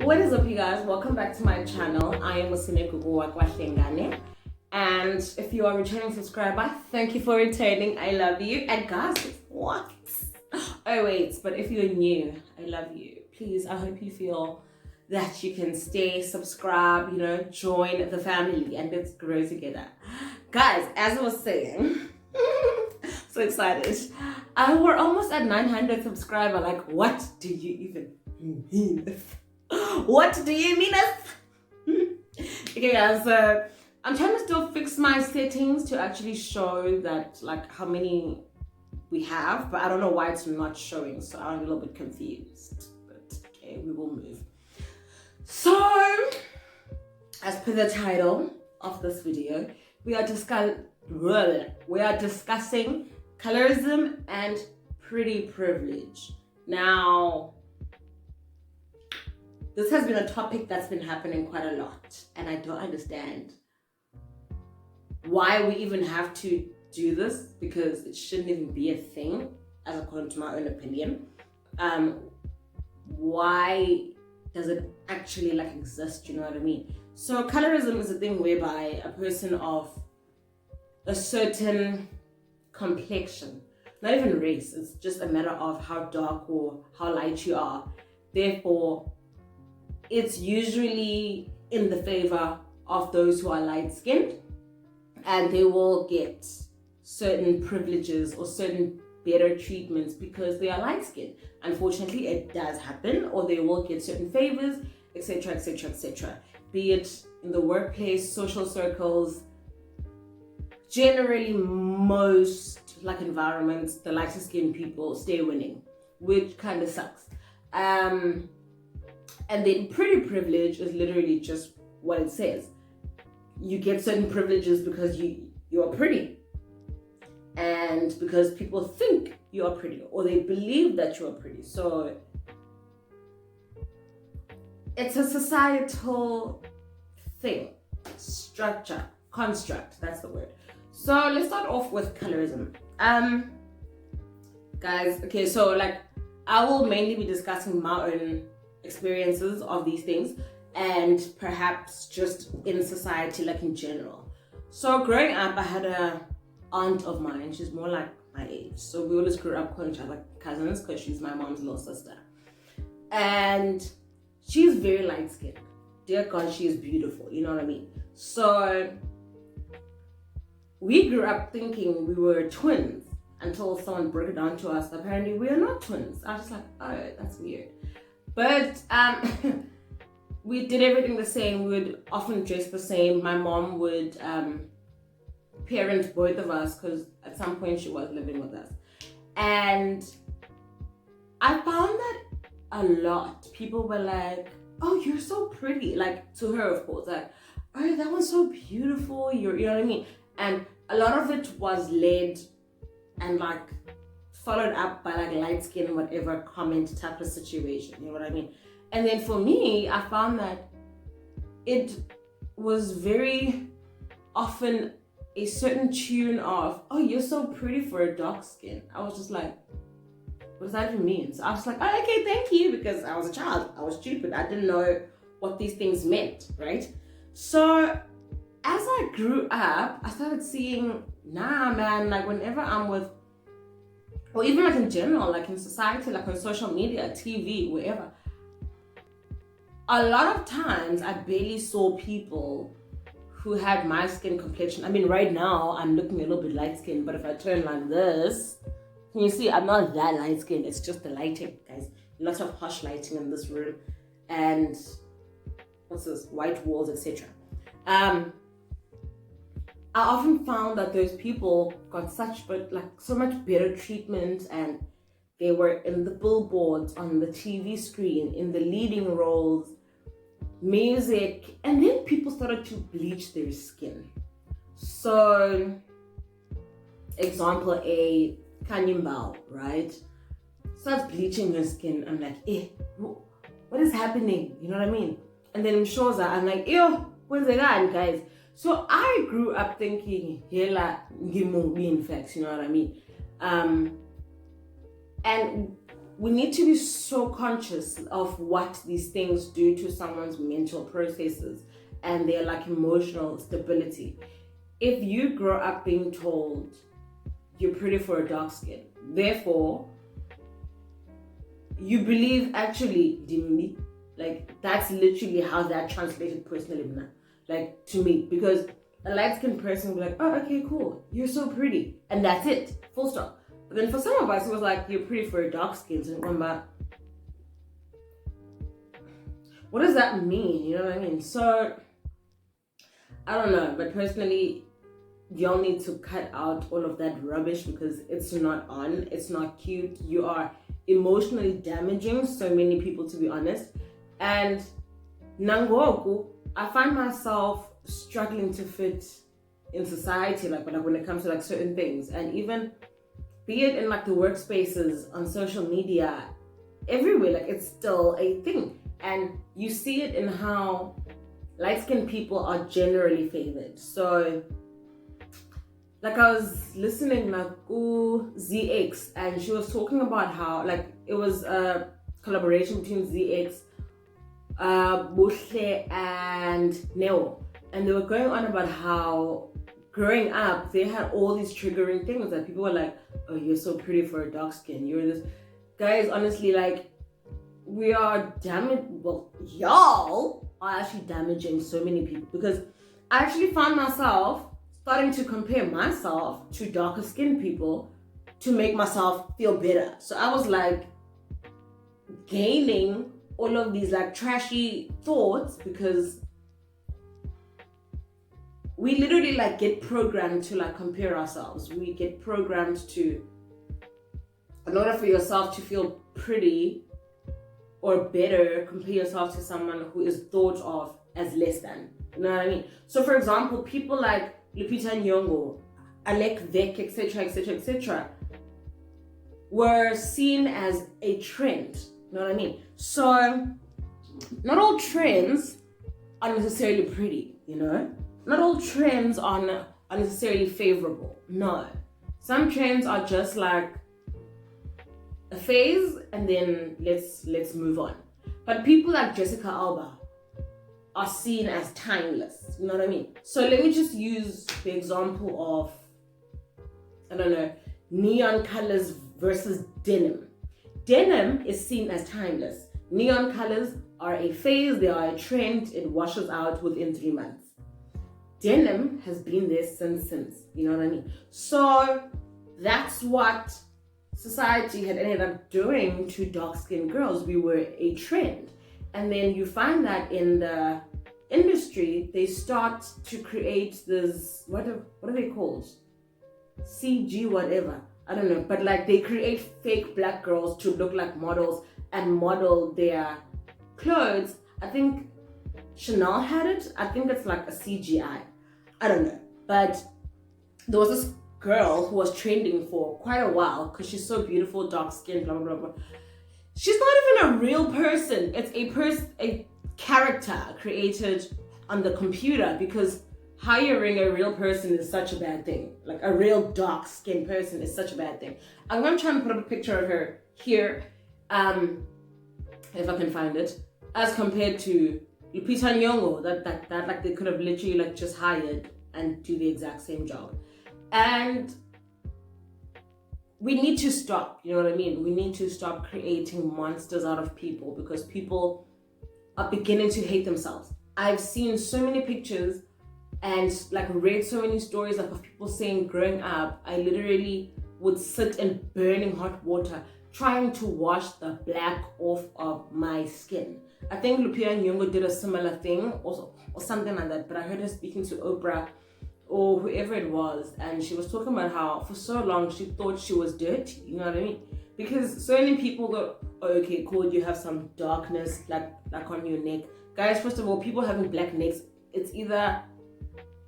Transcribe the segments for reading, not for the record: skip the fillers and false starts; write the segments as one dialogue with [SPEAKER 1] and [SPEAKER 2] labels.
[SPEAKER 1] What is up, you guys? Welcome back to my channel. I am Sinegugu Hlengane, and if you are a returning subscriber, thank you for returning. I love you. And guys, what? Oh wait, but if you're new, I love you. Please, I hope you feel that you can stay, subscribe, join the family, and let's grow together. Guys, as I was saying, so excited. We're almost at 900 subscribers. Like, what do you even mean? What do you mean? Okay, guys, so I'm trying to still fix my settings to actually show that, like, how many we have, but I don't know why it's not showing, so I'm a little bit confused. But okay, we will move. So, as per the title of this video, we are discussing colorism and pretty privilege. Now, this has been a topic that's been happening quite a lot, and I don't understand why we even have to do this, because it shouldn't even be a thing, as according to my own opinion. Why does it actually exist? You know what I mean? So colorism is a thing whereby a person of a certain complexion, not even race, it's just a matter of how dark or how light you are. Therefore, it's usually in the favor of those who are light-skinned, and they will get certain privileges or certain better treatments because they are light-skinned. Unfortunately, it does happen, or they will get certain favors, etc., etc., etc. Be it in the workplace, social circles, generally most environments, the lighter-skinned people stay winning, which kind of sucks. And then pretty privilege is literally just what it says. You get certain privileges because you are pretty, and because people think you are pretty, or they believe that you are pretty. So it's a societal thing, structure, construct, that's the word. So let's start off with colorism. Guys, okay, so I will mainly be discussing my own experiences of these things, and perhaps just in society, in general. So growing up, I had a aunt of mine. She's more like my age, so we always grew up calling each other cousins because she's my mom's little sister, and she's very light-skinned. Dear God, she is beautiful, you know what I mean? So we grew up thinking we were twins until someone broke it down to us. Apparently we are not twins. I was just like, oh, that's weird. But we did everything the same. We would often dress the same. My mom would parent both of us because at some point she was living with us. And I found that a lot. People were like, oh, you're so pretty. To her, of course. Oh, that one's so beautiful. You know what I mean? And a lot of it was led and followed up by light skin, whatever comment type of situation, you know what I mean? And then for me, I found that it was very often a certain tune of, oh, you're so pretty for a dark skin. I was just like, what does that even mean? So I was like, oh, okay, thank you, because I was a child, I was stupid, I didn't know what these things meant, right? So as I grew up, I started seeing, nah, man, whenever I'm with, or even in general, in society, on social media, TV, wherever, a lot of times I barely saw people who had my skin complexion. I mean, right now I'm looking a little bit light skinned, but if I turn like this, can you see I'm not that light skinned? It's just the lighting, guys. Lots of harsh lighting in this room, and what's this? White walls, etc. I often found that those people got so much better treatment, and they were in the billboards, on the TV screen, in the leading roles, music, and then people started to bleach their skin. So, example A, Kanyimbao, right? Starts bleaching her skin. I'm like, what is happening? You know what I mean? And then Mshoza, I'm like, ew, what's it on, guys? So I grew up thinking, hela ngimumbi, in fact, you know what I mean? And we need to be so conscious of what these things do to someone's mental processes and their like emotional stability. If you grow up being told you're pretty for a dark skin, therefore you believe actually dimmi, like that's literally how that translated personally, like to me, because a light-skinned person will be like, oh, okay, cool, you're so pretty, and that's it, full stop. But then for some of us, it was like, you're pretty for a dark skin, and I'm like, what does that mean? You know what I mean? So I don't know, but personally, y'all need to cut out all of that rubbish because it's not on, it's not cute. You are emotionally damaging so many people, to be honest. And nangoku, I find myself struggling to fit in society, like when it comes to like certain things, and even be it in like the workspaces, on social media, everywhere, like it's still a thing. And you see it in how light-skinned people are generally favored. So like I was listening to ZX, and she was talking about how like it was a collaboration between ZX, Bushle and Neo, and they were going on about how growing up they had all these triggering things that people were like, oh, you're so pretty for a dark skin, you're this. Guys, honestly, like we are y'all are actually damaging so many people, because I actually found myself starting to compare myself to darker skinned people to make myself feel better. So I was like gaining all of these like trashy thoughts, because we literally like get programmed to like compare ourselves. We get programmed to, in order for yourself to feel pretty or better, compare yourself to someone who is thought of as less than. You know what I mean? So for example, people like Lupita Nyong'o, Alec Vec, etc., etc., etc., were seen as a trend. You know what I mean? So not all trends are necessarily pretty, you know? Not all trends are necessarily favorable. No. Some trends are just like a phase and then let's move on. But people like Jessica Alba are seen as timeless. You know what I mean? So let me just use the example of, I don't know, neon colors versus denim. Denim is seen as timeless. Neon colors are a phase, they are a trend, it washes out within 3 months. Denim has been there since, you know what I mean? So that's what society had ended up doing to dark-skinned girls. We were a trend. And then you find that in the industry, they start to create this, what are they called? CG whatever. I don't know. But like they create fake black girls to look like models and model their clothes. I think Chanel had it. I think it's like a CGI. I don't know. But there was this girl who was trending for quite a while because she's so beautiful, dark skin, blah, blah, blah. She's not even a real person. It's a character created on the computer, because hiring a real person is such a bad thing. Like a real dark skinned person is such a bad thing. I'm going to try and put up a picture of her here, if I can find it, as compared to Lupita Nyong'o, that like they could have literally like just hired and do the exact same job. And we need to stop, you know what I mean? We need to stop creating monsters out of people, because people are beginning to hate themselves. I've seen so many pictures and like read so many stories of people saying growing up, I literally would sit in burning hot water trying to wash the black off of my skin. I think Lupita Nyong'o did a similar thing or something like that, but I heard her speaking to Oprah or whoever it was, and she was talking about how for so long she thought she was dirty, you know what I mean? Because so many people go, oh, okay, cool, you have some darkness like on your neck. Guys, first of all, people having black necks, it's either,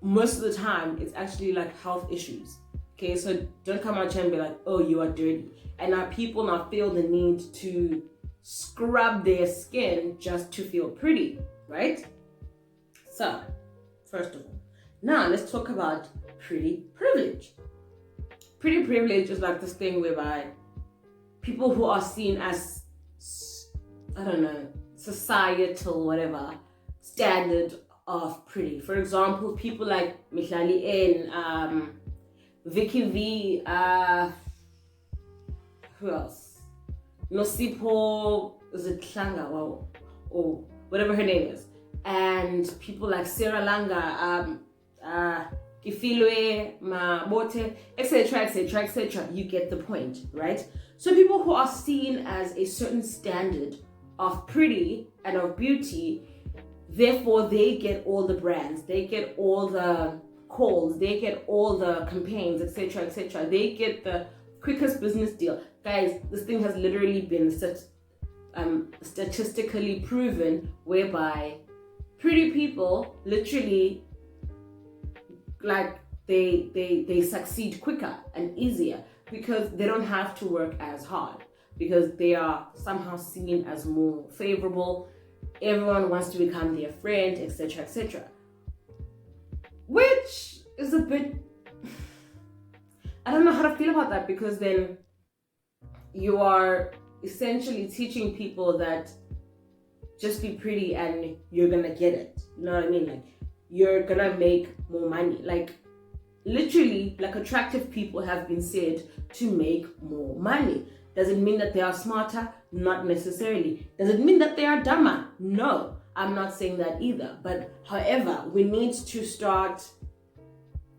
[SPEAKER 1] most of the time, it's actually like health issues. Okay, so don't come out here and be like, oh, you are dirty. And now people now feel the need to scrub their skin just to feel pretty, right? So, first of all, now let's talk about pretty privilege. Pretty privilege is like this thing whereby people who are seen as, I don't know, societal, whatever, standard of pretty. For example, people like Mihlali N, Vicky V, who else? Nosipho, is it Hlanga, or whatever her name is. And people like Sarah Langa, Kifilwe, Mabote, etc., etc., etc. You get the point, right? So people who are seen as a certain standard of pretty and of beauty, therefore they get all the brands, they get all the calls, they get all the campaigns, etc., etc. They get the quickest business deal. Guys, this thing has literally been statistically proven, whereby pretty people literally, like, they succeed quicker and easier because they don't have to work as hard, because they are somehow seen as more favorable. Everyone wants to become their friend, etc., etc. Which is a bit, I don't know how to feel about that, because then you are essentially teaching people that just be pretty and you're gonna get it. You know what I mean? Like, you're gonna make more money. Like, literally, like, attractive people have been said to make more money. Does it mean that they are smarter? Not necessarily. Does it mean that they are dumber? No, I'm not saying that either. But however, we need to start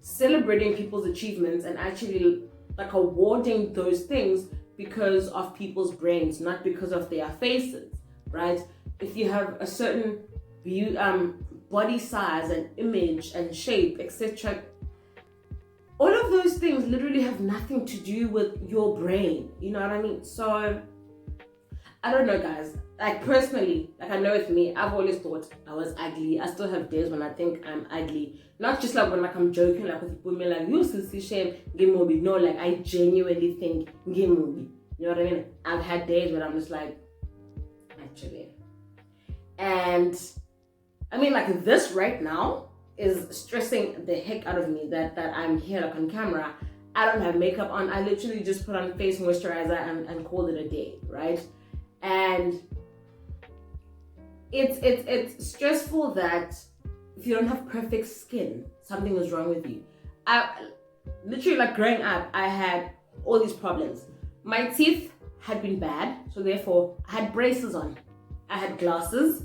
[SPEAKER 1] celebrating people's achievements and actually, like, awarding those things because of people's brains, not because of their faces, right? If you have a certain body size and image and shape, etc., all of those things literally have nothing to do with your brain. You know what I mean? So, I don't know, guys. Like, personally, like, I know with me, I've always thought I was ugly. I still have days when I think I'm ugly. Not just like when, like, I'm joking, like, with people, like, you see shame, give me. No, like, I genuinely think, give me. You know what I mean? I've had days when I'm just like, actually. And, I mean, like, this right now is stressing the heck out of me that I'm here, like, on camera. I don't have makeup on. I literally just put on face moisturizer and call it a day, right? And it's stressful that if you don't have perfect skin, something is wrong with you. I literally, like, growing up, I had all these problems. My teeth had been bad, so therefore I had braces on. I had glasses,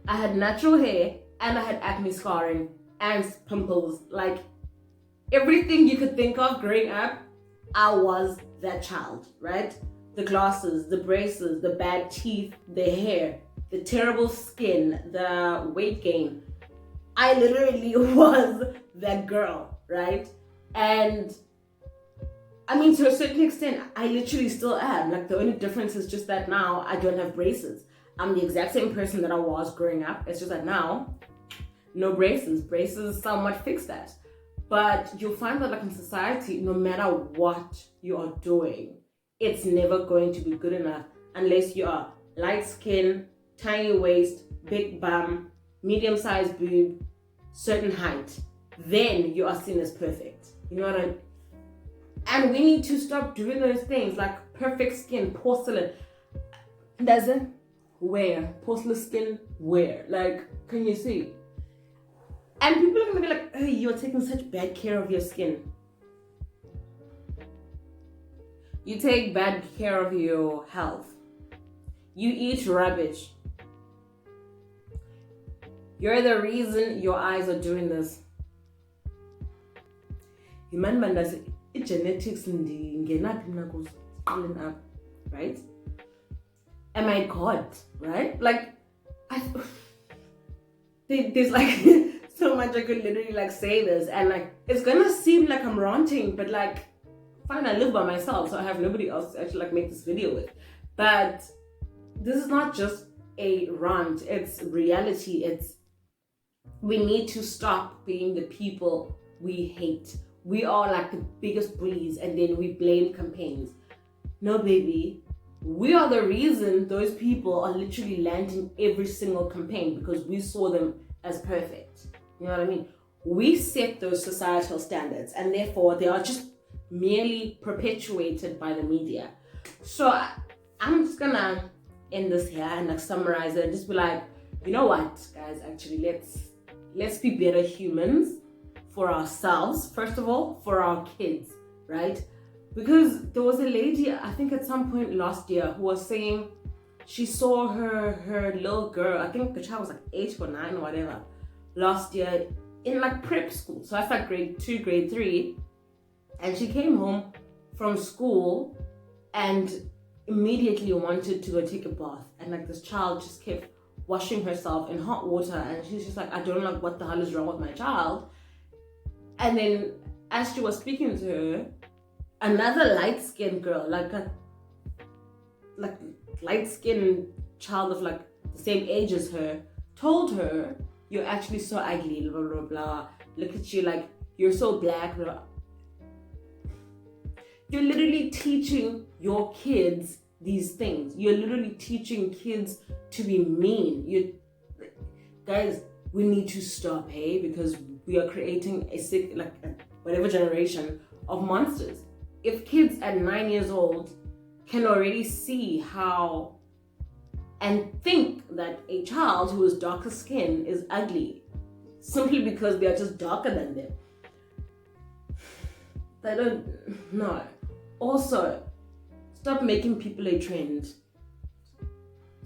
[SPEAKER 1] I had natural hair, and I had acne scarring and pimples. Like, everything you could think of growing up, I was that child, right? The glasses, the braces, the bad teeth, the hair, the terrible skin, the weight gain. I literally was that girl, right? And I mean, to a certain extent, I literally still am. Like, the only difference is just that now I don't have braces. I'm the exact same person that I was growing up. It's just that now, no braces. Braces somewhat fix that. But you'll find that, like, in society, no matter what you are doing, it's never going to be good enough unless you are light skin, tiny waist, big bum, medium-sized boob, certain height. Then you are seen as perfect. You know what I mean? And we need to stop doing those things, like perfect skin, porcelain. Doesn't wear porcelain skin, wear. Like, can you see? And people are gonna be like, hey, you're taking such bad care of your skin. You take bad care of your health. You eat rubbish. You're the reason your eyes are doing this. Human man does it, genetics up, right? Am I God, right? Like, there's like so much I could literally, like, say this, and, like, it's gonna seem like I'm ranting, but, like, fine, I live by myself, so I have nobody else to actually, like, make this video with. But this is not just a rant, it's reality. We need to stop being the people we hate. We are, like, the biggest bullies, and then we blame campaigns. No, baby. We are the reason those people are literally landing every single campaign, because we saw them as perfect. You know what I mean? We set those societal standards, and therefore they are just merely perpetuated by the media. So I'm just gonna end this here and like summarize it and just be like, you know what, guys, actually let's be better humans for ourselves, first of all, for our kids, right? Because there was a lady, I think at some point last year, who was saying she saw her little girl, I think the child was like 8 or 9 or whatever, last year in like prep school. So that's like grade 2, grade 3. And she came home from school and immediately wanted to go take a bath. And like this child just kept washing herself in hot water. And she's just like, I don't know what the hell is wrong with my child. And then as she was speaking to her, another light-skinned girl, like light-skinned child of like the same age as her, told her, you're actually so ugly, blah, blah, blah. Look at you, like, you're so black, blah. You're literally teaching your kids these things. You're literally teaching kids to be mean. Guys, we need to stop, hey? Because we are creating whatever generation of monsters. If kids at 9 years old can already see how and think that a child who is darker skin is ugly simply because they are just darker than them, they don't know. Also, stop making people a trend.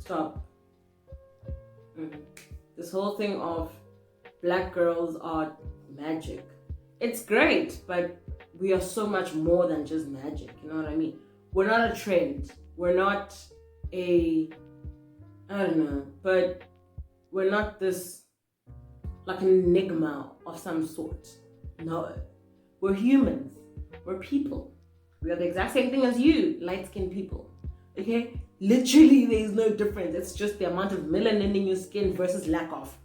[SPEAKER 1] Stop. This whole thing of black girls are magic. It's great, but we are so much more than just magic. You know what I mean? We're not a trend. We're not I don't know, but we're not this like an enigma of some sort. No. We're humans. We're people. We are the exact same thing as you, light-skinned people. Okay? Literally, there is no difference. It's just the amount of melanin in your skin versus lack of.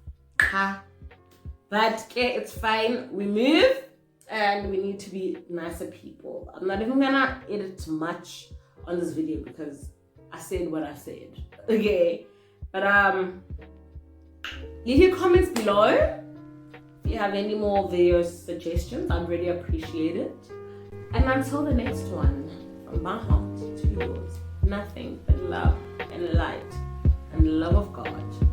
[SPEAKER 1] But okay, it's fine. We move and we need to be nicer people. I'm not even gonna edit much on this video because I said what I said. Okay? But leave your comments below. If you have any more video suggestions, I'd really appreciate it. And until the next one, from my heart to yours, nothing but love and light and the love of God.